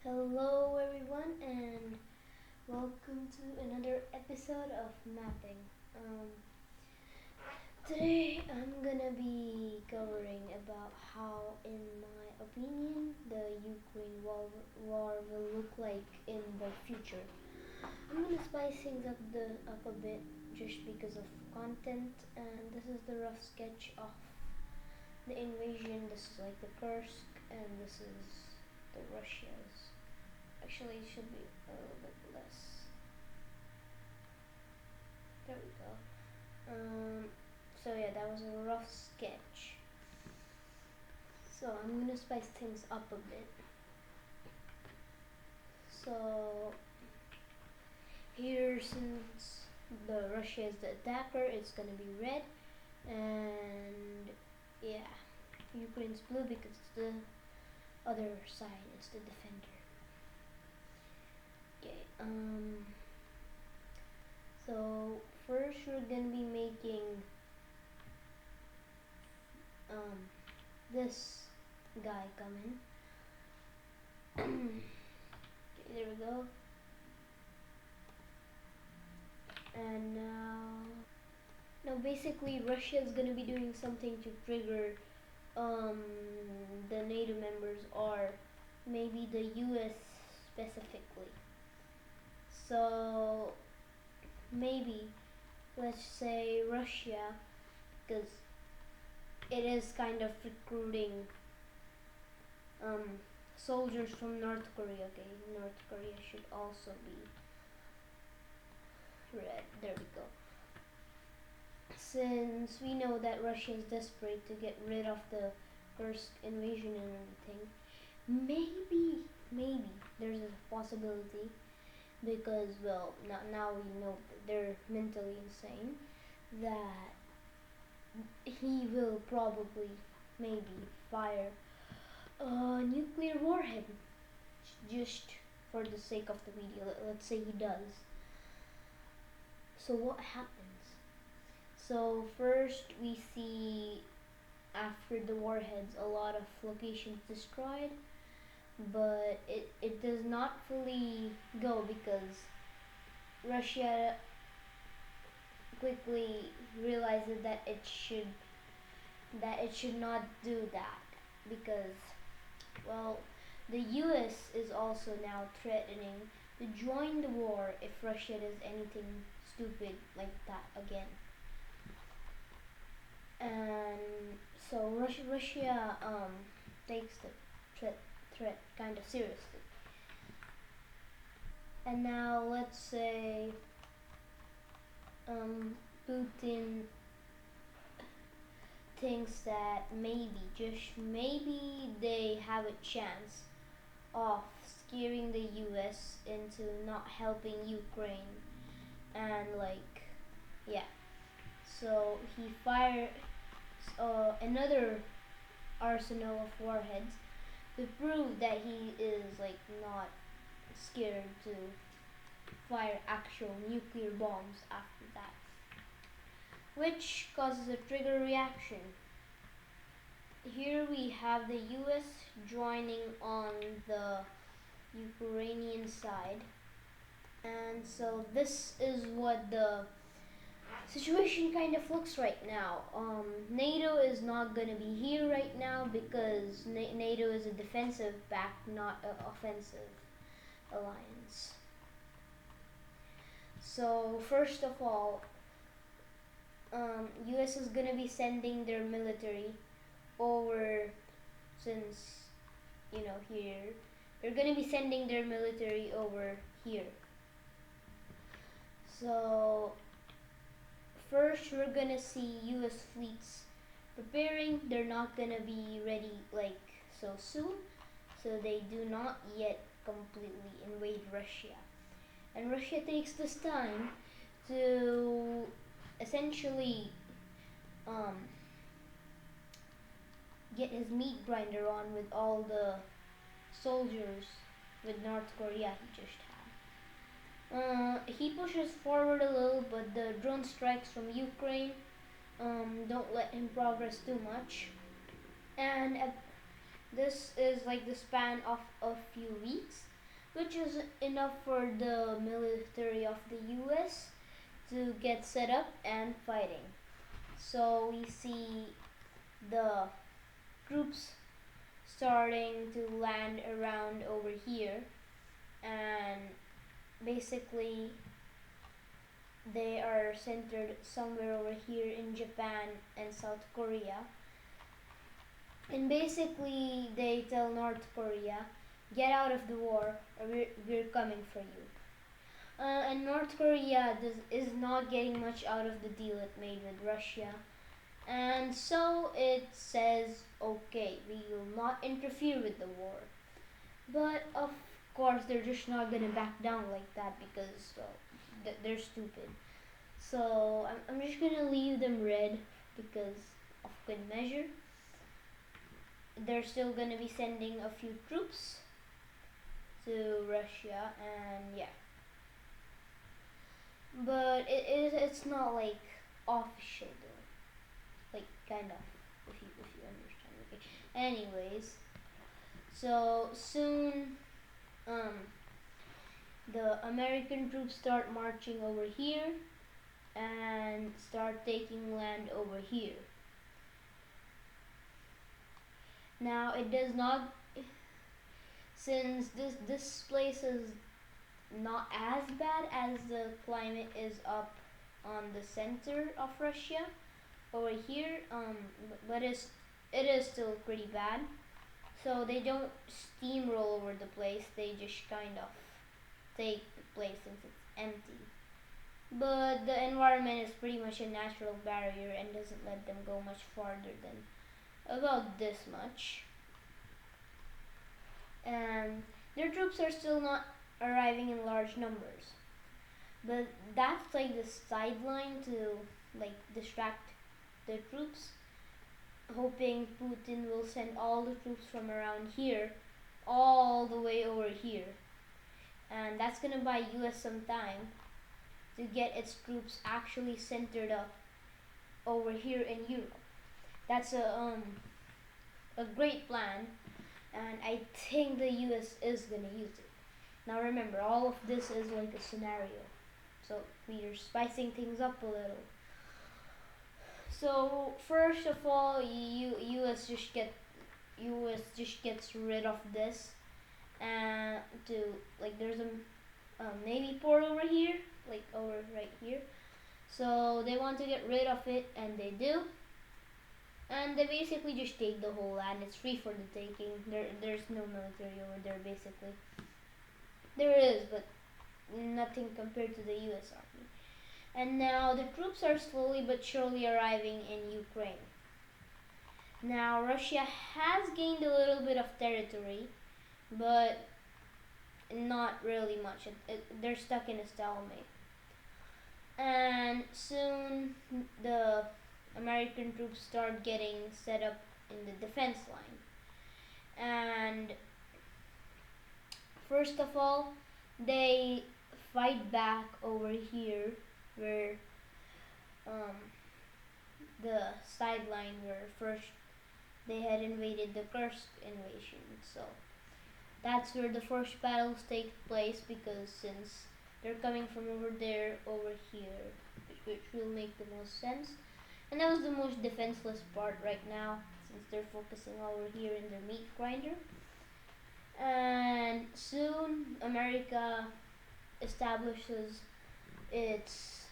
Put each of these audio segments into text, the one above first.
Hello everyone and welcome to another episode of Mapping. Today I'm gonna be covering about how, in my opinion, the Ukraine war will look like in the future. I'm gonna spice things up a bit just because of content, and this is the rough sketch of the invasion. This is like the Kursk, and this is the Russia's. Actually, it should be a little bit less. There we go. So yeah, that was a rough sketch. So I'm gonna spice things up a bit. So here, since the Russia is the attacker, it's gonna be red, and yeah, Ukraine's blue because it's the other side, it's the defender. Okay. So first we're gonna be making this guy come in. Okay, there we go. And now basically Russia is gonna be doing something to trigger the NATO members, or maybe the US specifically. So maybe, let's say Russia, because it is kind of recruiting soldiers from North Korea. Okay, North Korea should also be red. There we go. Since we know that Russia is desperate to get rid of the first invasion and everything, maybe there's a possibility, because well, now we know that they're mentally insane, that he will probably maybe fire a nuclear warhead just for the sake of the video. Let's say he does. So what happens? So first we see, after the warheads, a lot of locations destroyed, but it does not fully go because Russia quickly realizes that it should not do that, because well, the US is also now threatening to join the war if Russia does anything stupid like that again. And so Russia takes the threat kind of seriously. And now let's say Putin thinks that maybe, just maybe, they have a chance of scaring the US into not helping Ukraine, and like, yeah. So he fires another arsenal of warheads to prove that he is like not scared to fire actual nuclear bombs after that, which causes a trigger reaction. Here we have the US joining on the Ukrainian side, and so this is what the situation kind of looks right now. NATO is not going to be here right now because NATO is a defensive back, not an offensive alliance. So first of all, US is going to be sending their military over, since here they're going to be sending their military over here. So first we're gonna see US fleets preparing. They're not gonna be ready like so soon, so they do not yet completely invade Russia. And Russia takes this time to essentially get his meat grinder on with all the soldiers with North Korea he just had. He pushes forward a little, but the drone strikes from Ukraine don't let him progress too much. And this is like the span of a few weeks. which is enough for the military of the US to get set up and fighting. So we see the troops starting to land around over here, and basically they are centered somewhere over here in Japan and South Korea. And basically they tell North Korea, get out of the war or we're coming for you. And North Korea is not getting much out of the deal it made with Russia. And so it says, okay, we will not interfere with the war. But of course, they're just not going to back down like that because, well, they're stupid. So I'm just going to leave them red because of good measure. They're still going to be sending a few troops to Russia, and yeah. But it's not like official though, like kind of, if you understand. Okay. Anyways, so soon, the American troops start marching over here and start taking land over here. Now it does not, since this place is not as bad as the climate is up on the center of Russia over here, but it is still pretty bad. So they don't steamroll over the place, they just kind of take the place since it's empty. But the environment is pretty much a natural barrier and doesn't let them go much farther than about this much. And their troops are still not arriving in large numbers. But that's like the sideline to like distract the troops, hoping Putin will send all the troops from around here all the way over here. And that's gonna buy US some time to get its troops actually centered up over here in Europe. That's a great plan, and I think the US is gonna use it. Now remember, all of this is like a scenario, so we are spicing things up a little. So first of all, US just gets rid of this, and to like there's a Navy port over here, like over right here. So they want to get rid of it, and they do. And they basically just take the whole land. It's free for the taking. There's no military over there basically. There is, but nothing compared to the US Army. And now the troops are slowly but surely arriving in Ukraine. Now Russia has gained a little bit of territory, but not really much. They're stuck in a stalemate. And soon the American troops start getting set up in the defense line. And first of all, they fight back over here where the sideline where first they had invaded the Kursk invasion. So that's where the first battles take place, because since they're coming from over there over here, which will make the most sense. And that was the most defenseless part right now, since they're focusing over here in their meat grinder. And soon America establishes its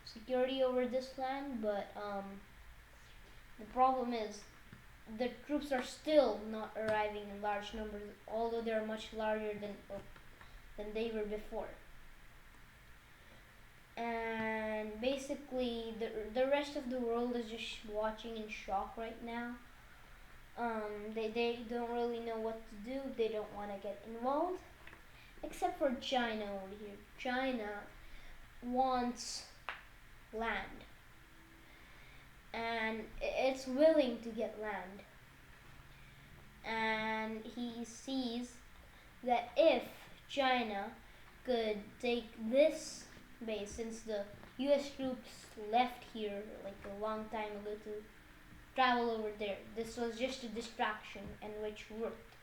security over this land, but the problem is the troops are still not arriving in large numbers, although they're much larger than they were before. And basically the rest of the world is just watching in shock right now. They don't really know what to do. They don't want to get involved, except for China over here. China wants land, and it's willing to get land. And he sees that if China could take this base, since the US troops left here like a long time ago to travel over there, this was just a distraction, and which worked.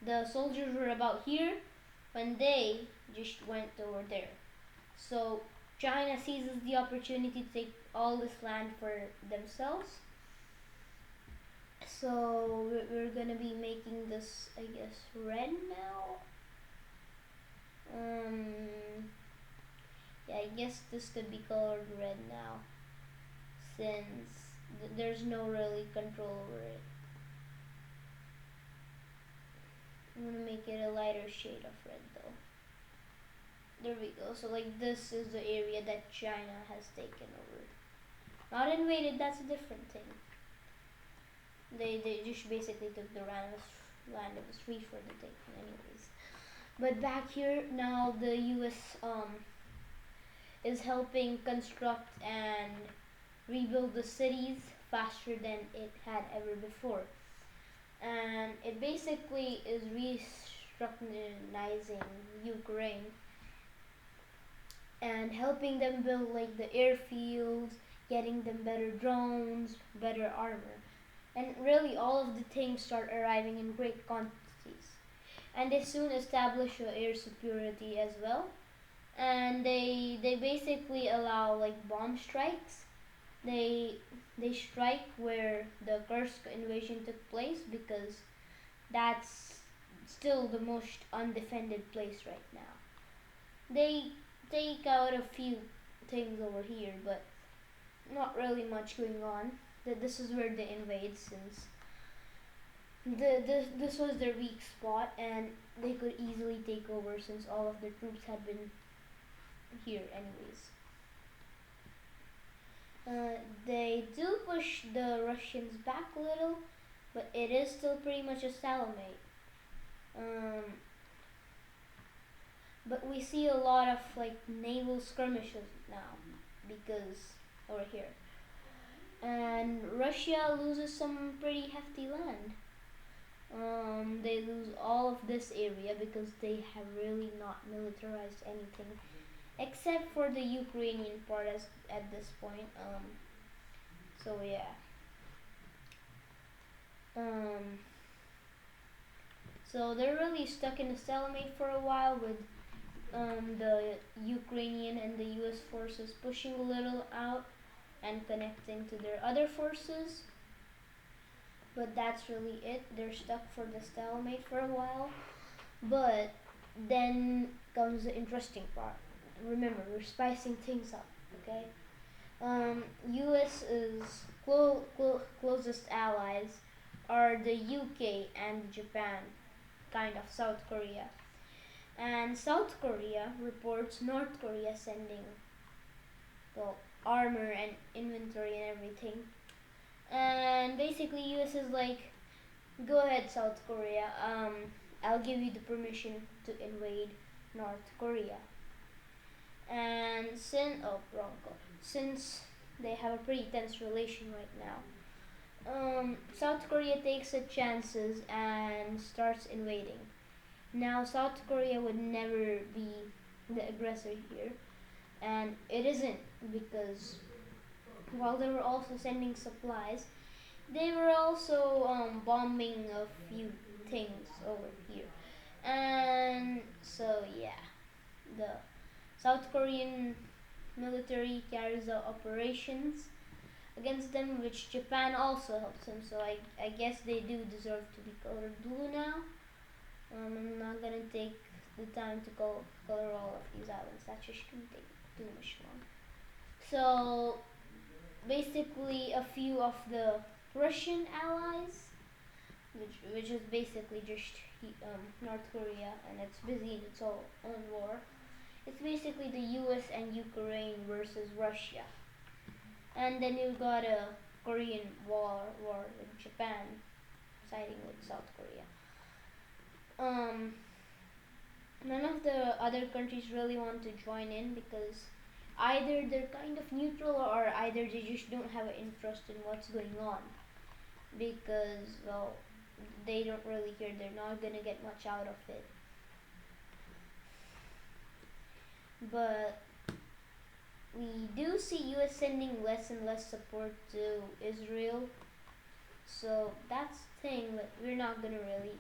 The soldiers were about here when they just went over there. So China seizes the opportunity to take all this land for themselves. So we're gonna be making this, I guess, red now. Yeah, I guess this could be colored red now, since there's no really control over it. I'm gonna make it a lighter shade of red though. There we go. So like this is the area that China has taken over. Not invaded, that's a different thing. They just basically took the land. It was free for the taking anyways. But back here now, the US is helping construct and rebuild the cities faster than it had ever before. And it basically is restructuring Ukraine and helping them build like the airfields, getting them better drones, better armor. And really all of the things start arriving in great quantities. And they soon establish air security as well. And they basically allow like bomb strikes. They strike where the Kursk invasion took place because that's still the most undefended place right now. They take out a few things over here, but not really much going on. This is where they invade, since this was their weak spot, and they could easily take over since all of their troops had been here anyways. They do push the Russians back a little, but it is still pretty much a stalemate. But we see a lot of like naval skirmishes now because over here. And Russia loses some pretty hefty land. They lose all of this area because they have really not militarized anything, except for the Ukrainian part at this point. So yeah. So they're really stuck in a stalemate for a while with the Ukrainian and the US forces pushing a little out and connecting to their other forces. But that's really it. They're stuck for the stalemate for a while. But then comes the interesting part. Remember, we're spicing things up, okay? US's closest allies are the UK and Japan, kind of South Korea. And South Korea reports North Korea sending, well, armor and inventory and everything. And basically US is like, go ahead South Korea, I'll give you the permission to invade North Korea. And since they have a pretty tense relation right now, South Korea takes its chances and starts invading. Now South Korea would never be the aggressor here, and it isn't, because while they were also sending supplies, they were also bombing a few things over here. And so yeah, the South Korean military carries out operations against them, which Japan also helps them. So I guess they do deserve to be colored blue now. I'm not gonna take the time to color all of these islands. That just gonna take too much long. So basically a few of the Russian allies, which is basically just North Korea, and it's busy in its own war. It's basically the US and Ukraine versus Russia. And then you've got a Korean war with Japan siding with South Korea. None of the other countries really want to join in because either they're kind of neutral, or either they just don't have an interest in what's going on, because, well, they don't really care. They're not gonna get much out of it. But we do see US sending less and less support to Israel, so that's the thing that we're not gonna really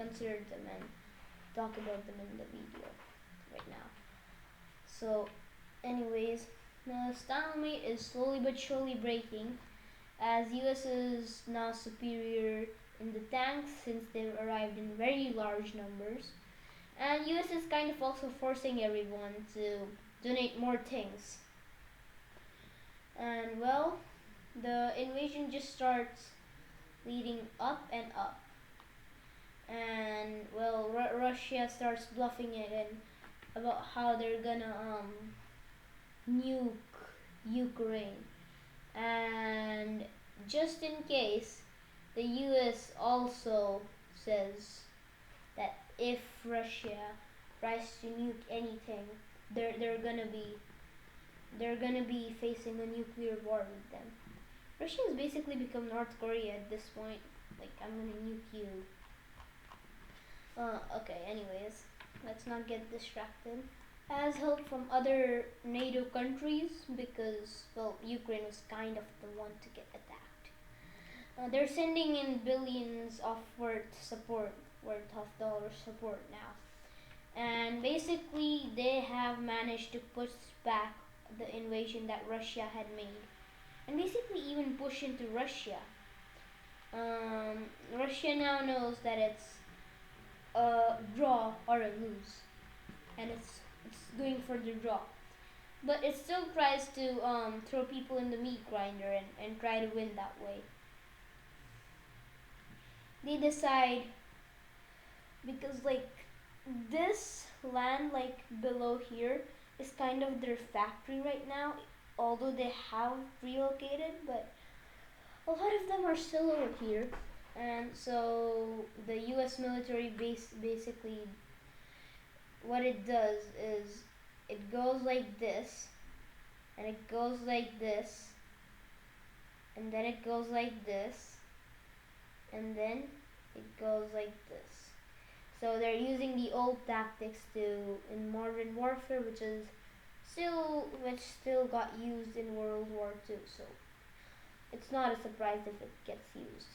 consider them and talk about them in the video right now. So, anyways, the stalemate is slowly but surely breaking as US is now superior in the tanks since they've arrived in very large numbers. And US is kind of also forcing everyone to donate more things. And well, the invasion just starts leading up and up. And well, Russia starts bluffing it in about how they're gonna nuke Ukraine. And just in case, the US also says that if Russia tries to nuke anything, they're gonna be facing a nuclear war with them. Russia has basically become North Korea at this point. Like, I'm gonna nuke you. Okay, anyways, let's not get distracted. As help from other NATO countries because, well, Ukraine was kind of the one to get attacked. They're sending in billions of worth of dollar support now. And basically, they have managed to push back the invasion that Russia had made. And basically even push into Russia. Russia now knows that it's a draw or a lose. And it's going for the draw. But it still tries to throw people in the meat grinder and try to win that way. They decide, because like this land like below here is kind of their factory right now, although they have relocated, but a lot of them are still over here. And so the US military base basically, what it does is it goes like this, and it goes like this, and then it goes like this, and then it goes like this. So they're using the old tactics in modern warfare, which still got used in World War II. So it's not a surprise if it gets used.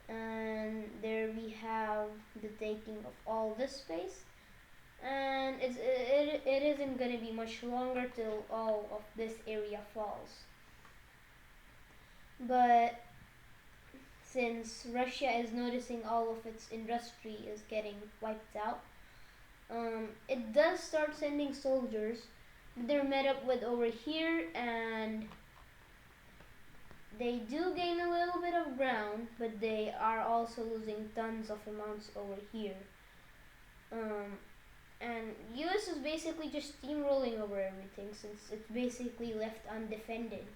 And there we have the taking of all this space, and it isn't going to be much longer till all of this area falls. But since Russia is noticing all of its industry is getting wiped out, it does start sending soldiers. They're met up with over here, and they do gain a little bit of ground, but they are also losing tons of amounts over here. And US is basically just steamrolling over everything since it's basically left undefended.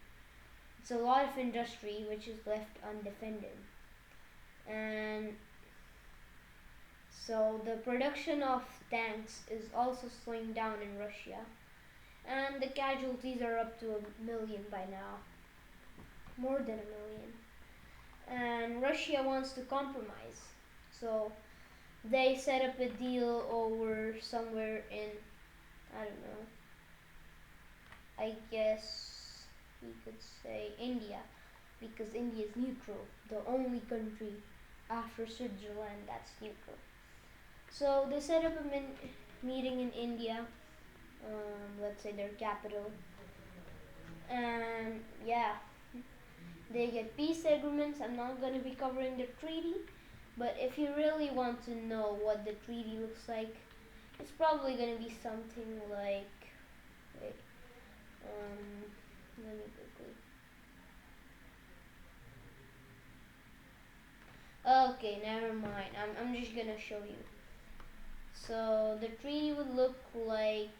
It's a lot of industry which is left undefended. And so the production of tanks is also slowing down in Russia. And the casualties are up to 1 million by now. More than 1 million. And Russia wants to compromise. So they set up a deal over somewhere in, I don't know, I guess we could say India, because India is neutral, the only country after Switzerland that's neutral. So they set up a meeting in India, let's say their capital, and yeah, they get peace agreements. I'm not going to be covering the treaty, but if you really want to know what the treaty looks like, it's probably going to be something like, wait, let me quickly. Okay, never mind. I'm just gonna show you. So the treaty would look like,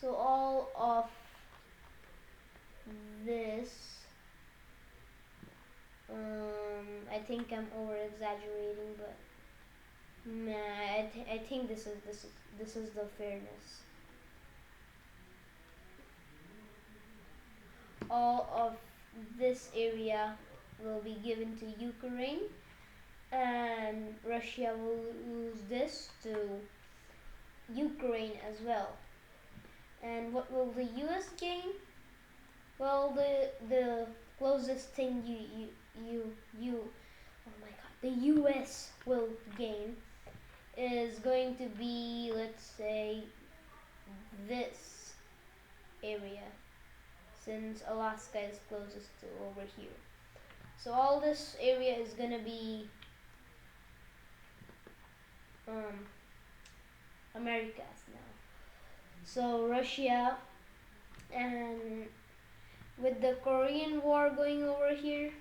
so all of this. I think I'm over exaggerating, but nah, I think this is the fairness. All of this area will be given to Ukraine, and Russia will lose this to Ukraine as well. And what will the US gain? Well, the closest thing oh my god, the US will gain is going to be, let's say, this area, since Alaska is closest to over here. So all this area is gonna be Americas now. So Russia, and with the Korean War going over here,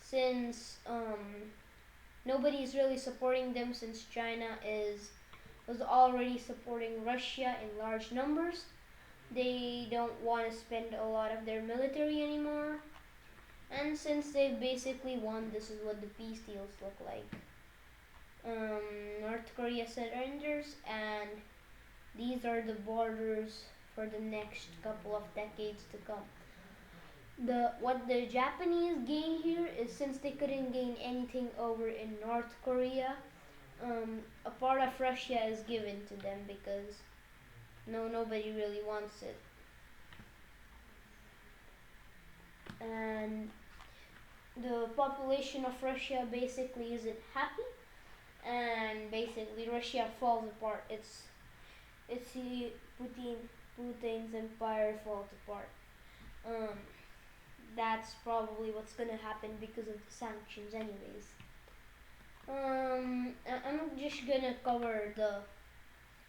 since nobody is really supporting them, since China was already supporting Russia in large numbers. They don't want to spend a lot of their military anymore. And since they've basically won, this is what the peace deals look like. North Korea surrenders, and these are the borders for the next couple of decades to come. What the Japanese gain here is, since they couldn't gain anything over in North Korea, a part of Russia is given to them because nobody really wants it. And the population of Russia basically isn't happy, and basically Russia falls apart. It's Putin's empire falls apart. That's probably what's gonna happen because of the sanctions anyways. I'm just gonna cover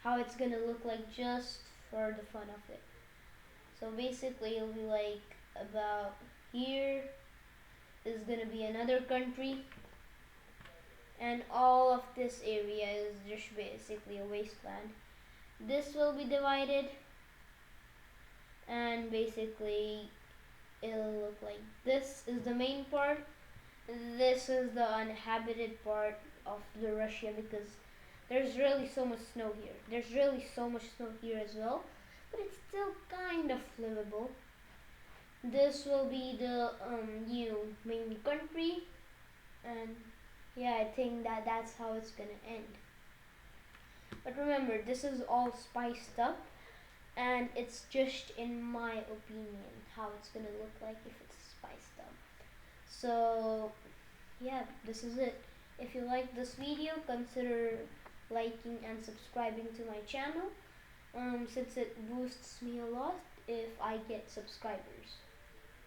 how it's gonna look like just for the fun of it. So basically it'll be like about here is gonna be another country, and all of this area is just basically a wasteland. This will be divided, and basically it'll look like this is the main part. This is the uninhabited part of the Russia, because there's really so much snow here. There's really so much snow here as well, but it's still kind of livable. This will be the main country, and yeah, I think that's how it's gonna end. But remember, this is all spiced up, and it's just in my opinion how it's gonna look like if it's spiced up. So yeah, this is it. If you like this video, consider liking and subscribing to my channel, since it boosts me a lot if I get subscribers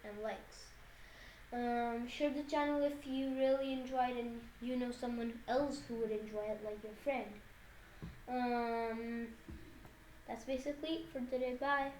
and likes. Share the channel if you really enjoyed and you know someone else who would enjoy it, like your friend. That's basically it for today. Bye.